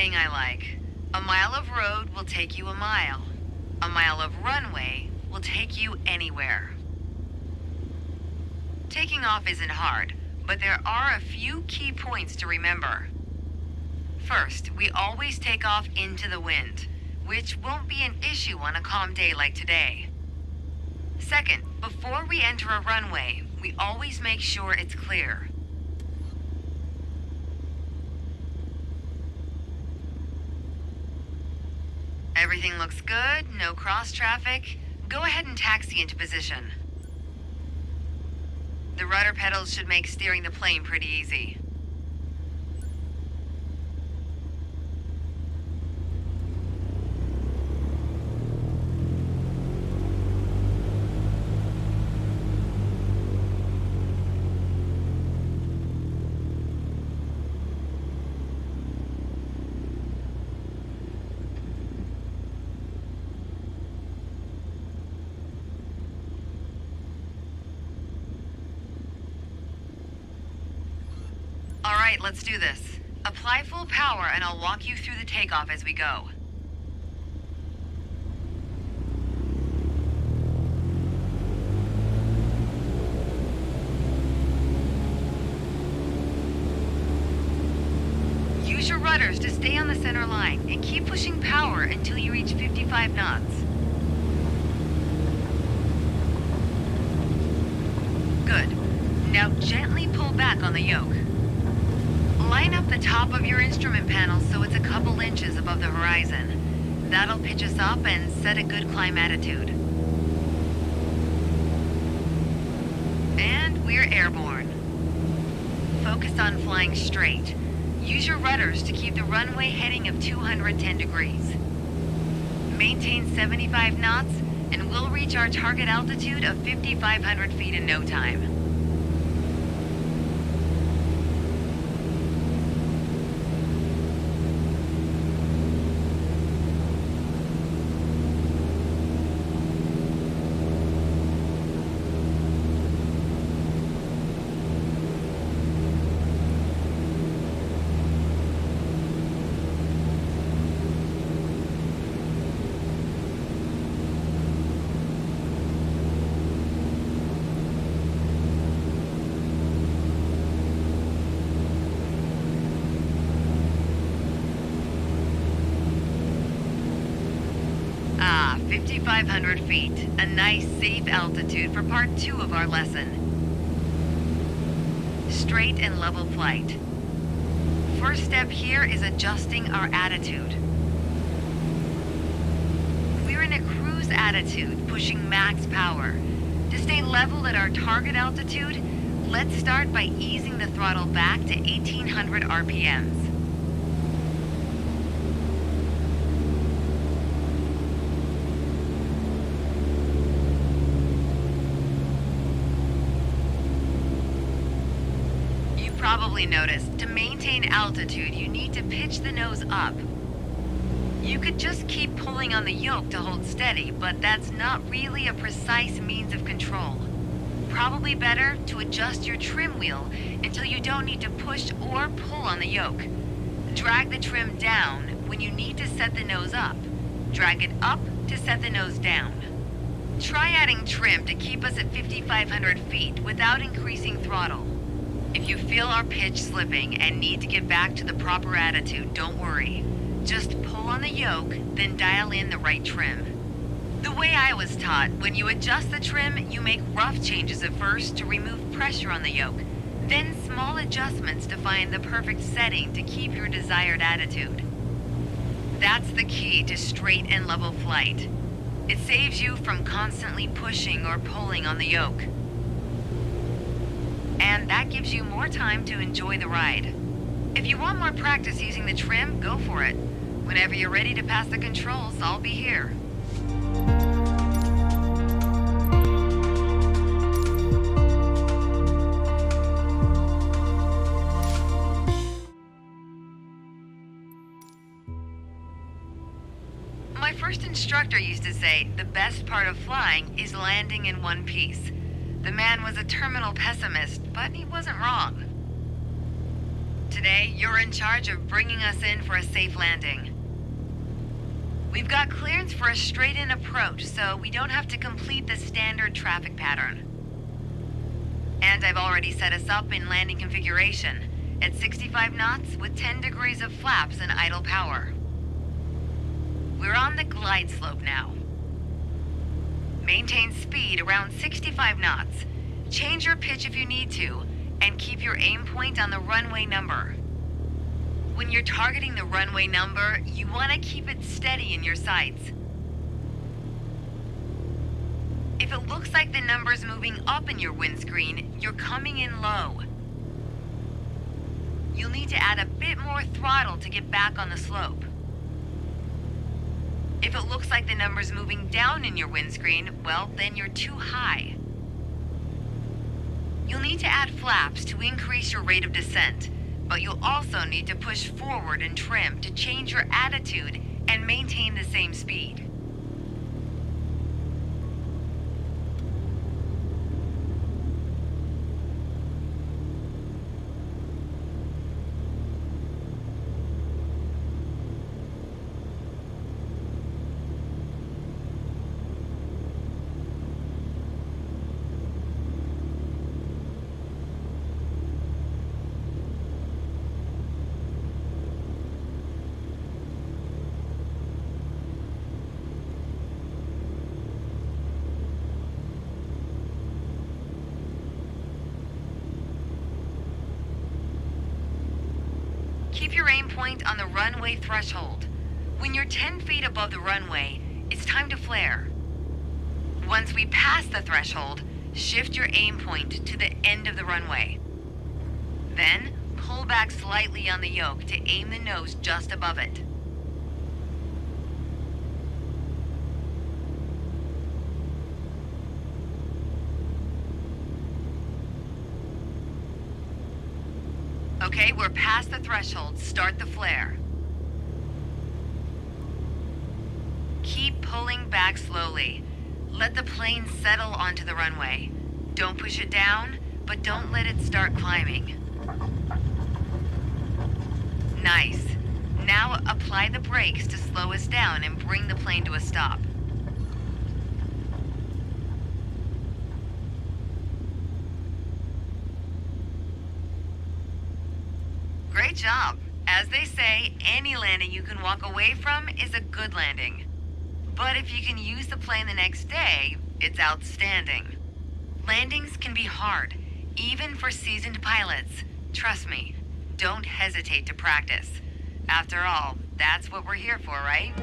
saying I like. A mile of road will take you a mile. A mile of runway will take you anywhere. Taking off isn't hard, but there are a few key points to remember. First, we always take off into the wind, which won't be an issue on a calm day like today. Second, before we enter a runway, we always make sure it's clear. Everything looks good, no cross traffic. Go ahead and taxi into position. The rudder pedals should make steering the plane pretty easy. All right, let's do this. Apply full power and I'll walk you through the takeoff as we go. Use your rudders to stay on the center line and keep pushing power until you reach 55 knots. Good. Now gently pull back on the yoke. Line up the top of your instrument panel so it's a couple inches above the horizon. That'll pitch us up and set a good climb attitude. And we're airborne. Focus on flying straight. Use your rudders to keep the runway heading of 210 degrees. Maintain 75 knots and we'll reach our target altitude of 5,500 feet in no time. Ah, 5,500 feet. A nice, safe altitude for part 2 of our lesson. Straight and level flight. First step here is adjusting our attitude. We're in a cruise attitude, pushing max power. To stay level at our target altitude, let's start by easing the throttle back to 1,800 RPMs. Probably noticed, to maintain altitude, you need to pitch the nose up. You could just keep pulling on the yoke to hold steady, but that's not really a precise means of control. Probably better to adjust your trim wheel until you don't need to push or pull on the yoke. Drag the trim down when you need to set the nose up. Drag it up to set the nose down. Try adding trim to keep us at 5,500 feet without increasing throttle. If you feel our pitch slipping and need to get back to the proper attitude, don't worry. Just pull on the yoke, then dial in the right trim. The way I was taught, when you adjust the trim, you make rough changes at first to remove pressure on the yoke, then small adjustments to find the perfect setting to keep your desired attitude. That's the key to straight and level flight. It saves you from constantly pushing or pulling on the yoke. And that gives you more time to enjoy the ride. If you want more practice using the trim, go for it. Whenever you're ready to pass the controls, I'll be here. My first instructor used to say, the best part of flying is landing in one piece. The man was a terminal pessimist, but he wasn't wrong. Today, you're in charge of bringing us in for a safe landing. We've got clearance for a straight-in approach, so we don't have to complete the standard traffic pattern. And I've already set us up in landing configuration at 65 knots with 10 degrees of flaps and idle power. We're on the glide slope now. Maintain speed around 65 knots. Change your pitch if you need to, and keep your aim point on the runway number. When you're targeting the runway number, you want to keep it steady in your sights. If it looks like the number's moving up in your windscreen, you're coming in low. You'll need to add a bit more throttle to get back on the slope. If it looks like the number's moving down in your windscreen, well, then you're too high. You'll need to add flaps to increase your rate of descent, but you'll also need to push forward and trim to change your attitude and maintain the same speed. Keep your aim point on the runway threshold. When you're 10 feet above the runway, it's time to flare. Once we pass the threshold, shift your aim point to the end of the runway. Then, pull back slightly on the yoke to aim the nose just above it. Okay, we're past the threshold. Start the flare. Keep pulling back slowly. Let the plane settle onto the runway. Don't push it down, but don't let it start climbing. Nice. Now apply the brakes to slow us down and bring the plane to a stop. Great job. As they say, any landing you can walk away from is a good landing. But if you can use the plane the next day, it's outstanding. Landings can be hard, even for seasoned pilots. Trust me, don't hesitate to practice. After all, that's what we're here for, right?